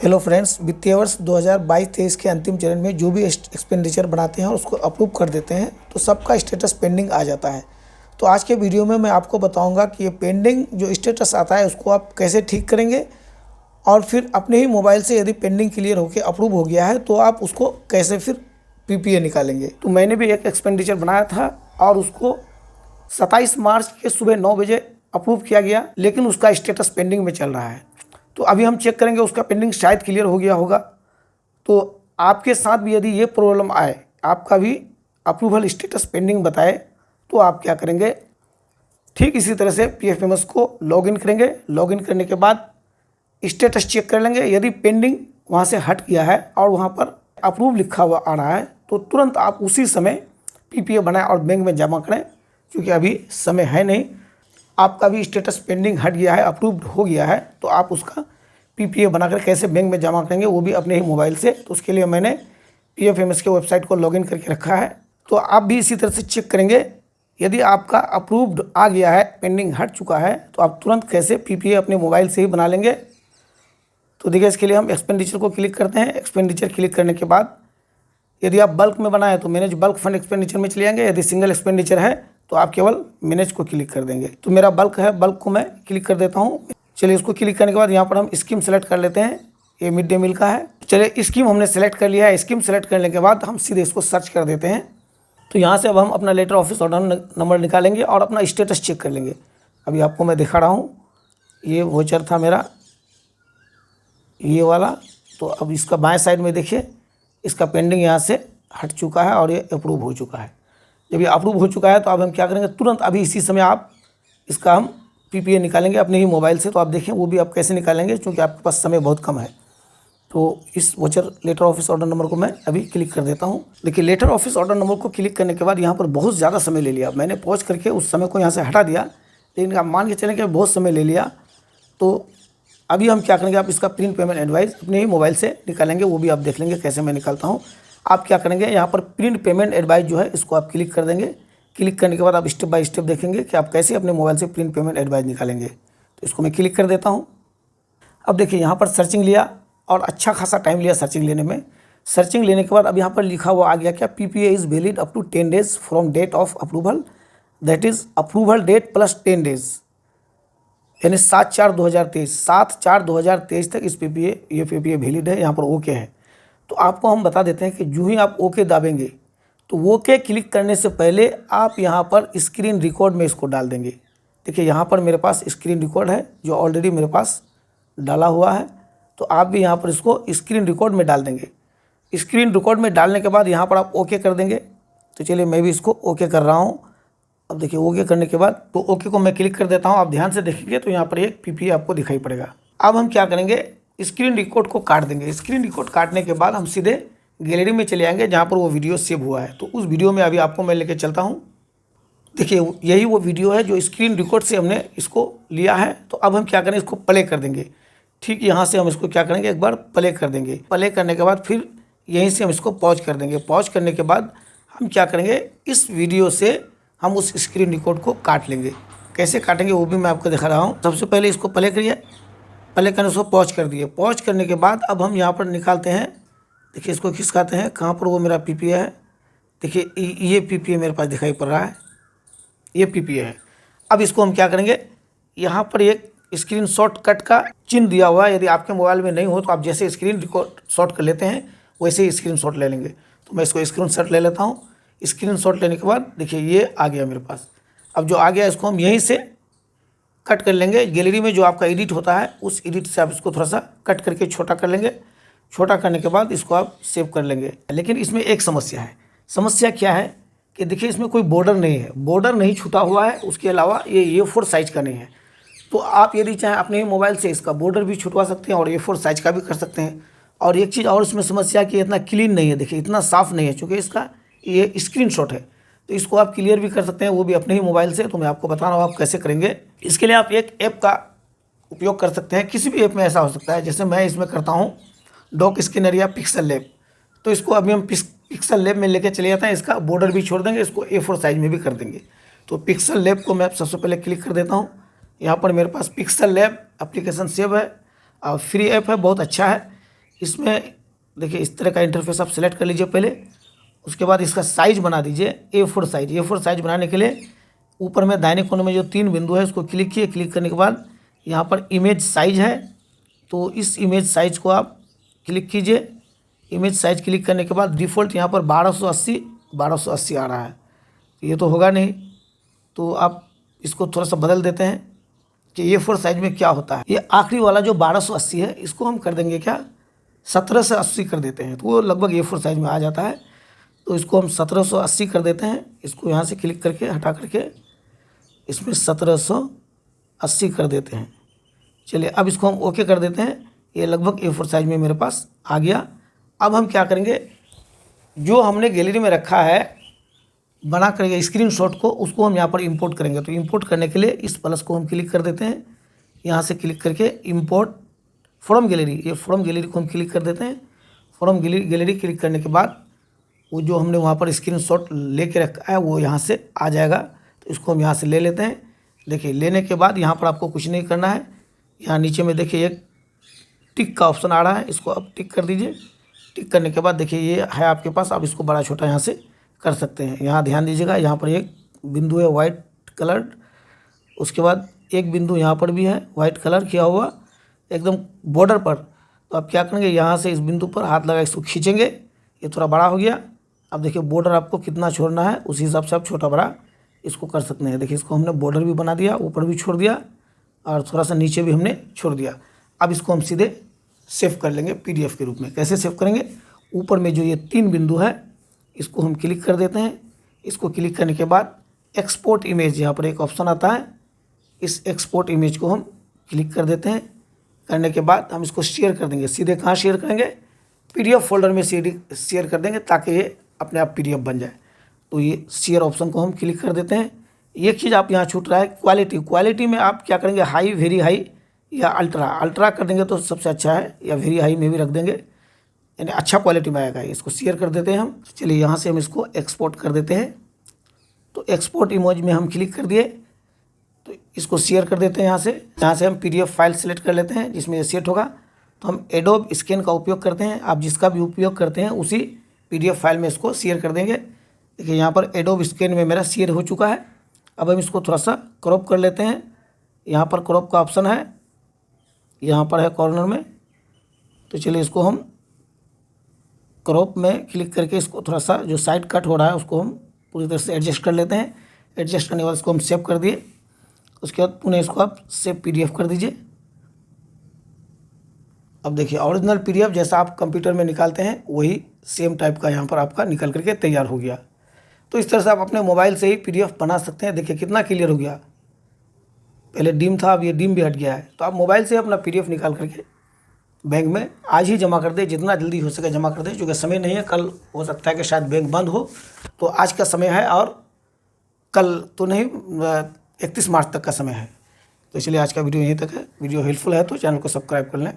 Hello friends, वित्तीय वर्ष 2022-23 के अंतिम चरण में जो भी एक्सपेंडिचर बनाते हैं और उसको अप्रूव कर देते हैं तो सबका स्टेटस पेंडिंग आ जाता है। तो आज के वीडियो में मैं आपको बताऊंगा कि ये पेंडिंग जो स्टेटस आता है उसको आप कैसे ठीक करेंगे और फिर अपने ही मोबाइल से यदि पेंडिंग क्लियर होकर अप्रूव हो गया है तो आप उसको कैसे फिर पीपीए निकालेंगे। तो मैंने भी एक एक्सपेंडिचर बनाया था और उसको 27 मार्च के सुबह 9 बजे अप्रूव किया गया, लेकिन उसका स्टेटस पेंडिंग में चल रहा है। तो अभी हम चेक करेंगे उसका पेंडिंग शायद क्लियर हो गया होगा। तो आपके साथ भी यदि ये प्रॉब्लम आए, आपका भी अप्रूवल स्टेटस पेंडिंग बताए, तो आप क्या करेंगे, ठीक इसी तरह से पीएफएमएस को लॉगिन करेंगे। लॉगिन करने के बाद स्टेटस चेक कर लेंगे। यदि पेंडिंग वहाँ से हट गया है और वहाँ पर अप्रूव लिखा हुआ आ रहा है तो तुरंत आप उसी समय पीपीए बनाएं और बैंक में जमा करें, क्योंकि अभी समय है नहीं। आपका भी स्टेटस पेंडिंग हट गया है, अप्रूव्ड हो गया है, तो आप उसका पीपीए बनाकर कैसे बैंक में जमा करेंगे, वो भी अपने ही मोबाइल से। तो उसके लिए मैंने पीएफएमएस के वेबसाइट को लॉगिन करके रखा है। तो आप भी इसी तरह से चेक करेंगे। यदि आपका अप्रूव्ड आ गया है, पेंडिंग हट चुका है, तो आप तुरंत कैसे पीपीए अपने मोबाइल से ही बना लेंगे। तो देखिए, इसके लिए हम एक्सपेंडिचर को क्लिक करते हैं। एक्सपेंडिचर क्लिक करने के बाद यदि आप बल्क में बनाए तो मैनेज बल्क फंड एक्सपेंडिचर में चले जाएंगे। यदि सिंगल एक्सपेंडिचर है तो आप केवल मैनेज को क्लिक कर देंगे। तो मेरा बल्क है, बल्क को मैं क्लिक कर देता हूँ। चलिए, इसको क्लिक करने के बाद यहाँ पर हम स्कीम सेलेक्ट कर लेते हैं। ये मिड डे मील का है। चलिए, स्कीम हमने सेलेक्ट कर लिया है। स्कीम सेलेक्ट करने के बाद हम सीधे इसको सर्च कर देते हैं। तो यहाँ से अब हम अपना लेटर ऑफिस ऑर्डर नंबर निकालेंगे और अपना स्टेटस चेक कर लेंगे। अभी आपको मैं दिखा रहा हूँ, ये वोचर था मेरा, ये वाला। तो अब इसका बाएं साइड में देखिए, इसका पेंडिंग यहाँ से हट चुका है और ये अप्रूव हो चुका है। जब ये अप्रूव हो चुका है तो अब हम क्या करेंगे, तुरंत अभी इसी समय आप इसका हम पीपीए निकालेंगे अपने ही मोबाइल से। तो आप देखें वो भी आप कैसे निकालेंगे, क्योंकि आपके पास समय बहुत कम है। तो इस voucher letter office order number को मैं अभी क्लिक कर देता हूँ। देखिए, लेटर ऑफिस ऑर्डर नंबर को क्लिक करने के बाद यहाँ पर बहुत ज़्यादा समय ले लिया। मैंने पॉज करके उस समय को यहाँ से हटा दिया, लेकिन आप मान के चलें कि बहुत समय ले लिया। तो अभी हम क्या करेंगे, आप इसका प्रिंट पेमेंट एडवाइस अपने ही मोबाइल से निकालेंगे। वो भी आप देख लेंगे कैसे मैं निकालता हूँ। आप क्या करेंगे, यहाँ पर प्रिंट पेमेंट एडवाइस जो है इसको आप क्लिक कर देंगे। क्लिक करने के बाद आप स्टेप बाय स्टेप देखेंगे कि आप कैसे अपने मोबाइल से प्रिंट पेमेंट एडवाइस निकालेंगे। तो इसको मैं क्लिक कर देता हूँ। अब देखिए, यहाँ पर सर्चिंग लिया और अच्छा खासा टाइम लिया सर्चिंग लेने में। सर्चिंग लेने के बाद अब यहाँ पर लिखा हुआ आ गया क्या, PPA is valid up to 10 days from date of approval, that is approval date plus 10 days, यानी 7/4/2023, 7/4/2023 तक इस ये पीपीए वैलिड है। यहाँ पर ओके है। तो आपको हम बता देते हैं कि जो ही आप ओके दाबेंगे तो ओके क्लिक करने से पहले आप यहाँ पर स्क्रीन रिकॉर्ड में इसको डाल देंगे। देखिए, यहाँ पर मेरे पास स्क्रीन रिकॉर्ड है जो ऑलरेडी मेरे पास डाला हुआ है। तो आप भी यहाँ पर इसको स्क्रीन रिकॉर्ड में डाल देंगे। स्क्रीन रिकॉर्ड में डालने के बाद यहाँ पर आप ओके कर देंगे। तो चलिए, मैं भी इसको ओके कर रहा हूँ। अब देखिए, ओके करने के बाद तो ओके को मैं क्लिक कर देता हूँ। आप ध्यान से देखेंगे तो यहाँ पर एक पीपीए आपको दिखाई पड़ेगा। अब हम क्या करेंगे, स्क्रीन रिकॉर्ड को काट देंगे। स्क्रीन रिकॉर्ड काटने के बाद हम सीधे गैलरी में चले जाएंगे जहाँ पर वो वीडियो सेव हुआ है। तो उस वीडियो में अभी आपको मैं लेके चलता हूँ। देखिए, यही वो वीडियो है जो स्क्रीन रिकॉर्ड से हमने इसको लिया है। तो अब हम क्या करें, इसको प्ले कर देंगे। ठीक यहाँ से हम इसको क्या करेंगे, एक बार प्ले कर देंगे। प्ले करने के बाद फिर यहीं से हम इसको पॉज कर देंगे। पॉज करने के बाद हम क्या करेंगे, इस वीडियो से हम उस स्क्रीन रिकॉर्ड को काट लेंगे। कैसे काटेंगे वो भी मैं आपको दिखा रहा हूँ। सबसे पहले इसको प्ले करिए। प्ले करने उसको पॉज कर दिए। पॉज करने के बाद अब हम यहाँ पर निकालते हैं। देखिए, इसको खिसकाते हैं। कहाँ पर वो मेरा पीपीए है, देखिए ये पीपीए मेरे पास दिखाई पड़ रहा है, ये पीपीए है। अब इसको हम क्या करेंगे, यहाँ पर एक स्क्रीन शॉट कट का चिन्ह दिया हुआ है। यदि आपके मोबाइल में नहीं हो तो आप जैसे स्क्रीन रिकॉर्ड शॉट कर लेते हैं वैसे ही स्क्रीन शॉट ले लेंगे। तो मैं इसको स्क्रीन शॉट ले लेता हूँ। स्क्रीन शॉट लेने के बाद देखिए ये आ गया मेरे पास। अब जो आ गया इसको हम यहीं से कट कर लेंगे। गैलरी में जो आपका एडिट होता है उस एडिट से आप इसको थोड़ा सा कट करके छोटा कर लेंगे। छोटा करने के बाद इसको आप सेव कर लेंगे। लेकिन इसमें एक समस्या है। समस्या क्या है कि देखिए, इसमें कोई बॉर्डर नहीं है, बॉर्डर नहीं छूटा हुआ है। उसके अलावा ये A4 साइज़ का नहीं है। तो आप यदि चाहें अपने ही मोबाइल से इसका बॉर्डर भी छुटवा सकते हैं और A4 साइज़ का भी कर सकते हैं। और एक चीज़ और इसमें समस्या कि इतना क्लीन नहीं है, देखिए इतना साफ़ नहीं है, चूँकि इसका ये स्क्रीनशॉट है। तो इसको आप क्लियर भी कर सकते हैं, वो भी अपने ही मोबाइल से। तो मैं आपको बता रहा हूँ आप कैसे करेंगे। इसके लिए आप एक ऐप का उपयोग कर सकते हैं। किसी भी ऐप में ऐसा हो सकता है, जैसे मैं इसमें करता हूँ डॉक स्कैनर या पिक्सल लैब। तो इसको अभी हम पिक्सल लैब में लेके चले जाते हैं। इसका बॉर्डर भी छोड़ देंगे, इसको A4 साइज़ में भी कर देंगे। तो पिक्सल लैब को मैं सबसे पहले क्लिक कर देता हूँ। यहाँ पर मेरे पास पिक्सल लैब एप्लीकेशन सेव है और फ्री ऐप है, बहुत अच्छा है। इसमें देखिए इस तरह का इंटरफेस आप सेलेक्ट कर लीजिए पहले। उसके बाद इसका साइज़ बना दीजिए A4 साइज। A4 साइज बनाने के लिए ऊपर में दाहिने कोने में जो 3 बिंदु है उसको क्लिक किए। क्लिक करने के बाद यहाँ पर इमेज साइज है, तो इस इमेज साइज को आप क्लिक कीजिए। इमेज साइज क्लिक करने के बाद डिफ़ॉल्ट यहाँ पर 1280 आ रहा है, ये तो होगा नहीं, तो आप इसको थोड़ा सा बदल देते हैं कि A4 साइज में क्या होता है। ये आखिरी वाला जो 1280 है इसको हम कर देंगे क्या 1780 कर देते हैं, तो वो लगभग A4 साइज में आ जाता है। तो इसको हम 1780 कर देते हैं। इसको यहाँ से क्लिक करके हटा करके इसमें 1780 कर देते हैं। चलिए अब इसको हम ओके कर देते हैं। ये लगभग A4 साइज में मेरे पास आ गया। अब हम क्या करेंगे, जो हमने गैलरी में रखा है बना करके स्क्रीनशॉट को, उसको हम यहाँ पर इंपोर्ट करेंगे। तो इंपोर्ट करने के लिए इस प्लस को हम क्लिक कर देते हैं। यहाँ से क्लिक करके इंपोर्ट फ्रॉम गैलरी, ये फ्रॉम गैलरी को हम क्लिक कर देते हैं। फ्रॉम गैलरी क्लिक करने के बाद वो जो हमने वहाँ पर स्क्रीनशॉट लेके रखा है वो यहाँ से आ जाएगा। तो इसको हम यहाँ से ले लेते हैं। देखिए लेने के बाद यहाँ पर आपको कुछ नहीं करना है। यहाँ नीचे में देखिए एक टिक का ऑप्शन आ रहा है, इसको आप टिक कर दीजिए। टिक करने के बाद देखिए ये है आपके पास, आप इसको बड़ा छोटा यहाँ से कर सकते हैं। यहाँ ध्यान दीजिएगा, यहाँ पर एक बिंदु है वाइट कलर, उसके बाद एक बिंदु यहाँ पर भी है वाइट कलर किया हुआ एकदम बॉर्डर पर। तो आप क्या करेंगे, यहाँ से इस बिंदु पर हाथ लगा इसको खींचेंगे, ये थोड़ा बड़ा हो गया। अब देखिए बॉर्डर आपको कितना छोड़ना है उसी हिसाब से आप छोटा बड़ा इसको कर सकते हैं। देखिए इसको हमने बॉर्डर भी बना दिया, ऊपर भी छोड़ दिया और थोड़ा सा नीचे भी हमने छोड़ दिया। अब इसको हम सीधे सेव कर लेंगे PDF के रूप में। कैसे सेव करेंगे, ऊपर में जो ये 3 बिंदु है इसको हम क्लिक कर देते हैं। इसको क्लिक करने के बाद एक्सपोर्ट इमेज, यहाँ पर एक ऑप्शन आता है, इस एक्सपोर्ट इमेज को हम क्लिक कर देते हैं। करने के बाद हम इसको शेयर कर देंगे। सीधे कहाँ शेयर करेंगे, PDF फोल्डर में शेयर कर देंगे ताकि ये अपने आप PDF बन जाए। तो ये शेयर ऑप्शन को हम क्लिक कर देते हैं। एक चीज़ आप यहाँ छूट रहा है, क्वालिटी में आप क्या करेंगे, हाई, वेरी हाई या अल्ट्रा कर देंगे तो सबसे अच्छा है, या वेरी हाई में भी रख देंगे, यानी अच्छा क्वालिटी में आएगा। इसको शेयर कर देते हैं हम। चलिए यहाँ से हम इसको एक्सपोर्ट कर देते हैं। तो एक्सपोर्ट इमेज में हम क्लिक कर दिए, तो इसको शेयर कर देते हैं। यहाँ से हम PDF फाइल सेलेक्ट कर लेते हैं जिसमें ये सेट होगा। तो हम एडोब स्कैन का उपयोग करते हैं, आप जिसका भी उपयोग करते हैं उसी PDF फाइल में इसको शेयर कर देंगे। देखिए यहाँ पर एडोब स्कैन में मेरा शेयर हो चुका है। अब हम इसको थोड़ा सा क्रॉप कर लेते हैं। यहाँ पर क्रॉप का ऑप्शन है, यहाँ पर है कॉर्नर में। तो चलिए इसको हम क्रॉप में क्लिक करके इसको थोड़ा सा जो साइड कट हो रहा है उसको हम पूरी तरह से एडजस्ट कर लेते हैं। एडजस्ट करने के बाद इसको हम सेव कर दिए। उसके बाद पुनः इसको आप सेव PDF कर दीजिए। अब देखिए ओरिजिनल PDF जैसा आप कंप्यूटर में निकालते हैं वही सेम टाइप का यहाँ पर आपका निकल करके तैयार हो गया। तो इस तरह से आप अपने मोबाइल से ही PDF बना सकते हैं। देखिए कितना क्लियर हो गया, पहले डिम था अब ये डिम भी हट गया है। तो आप मोबाइल से अपना PDF निकाल करके बैंक में आज ही जमा कर दे, जितना जल्दी हो सके जमा कर दे, क्योंकि समय नहीं है, कल हो सकता है कि शायद बैंक बंद हो। तो आज का समय है और कल तो नहीं, 31 मार्च तक का समय है। तो इसलिए आज का वीडियो यहीं तक है। वीडियो हेल्पफुल है तो चैनल को सब्सक्राइब कर लें।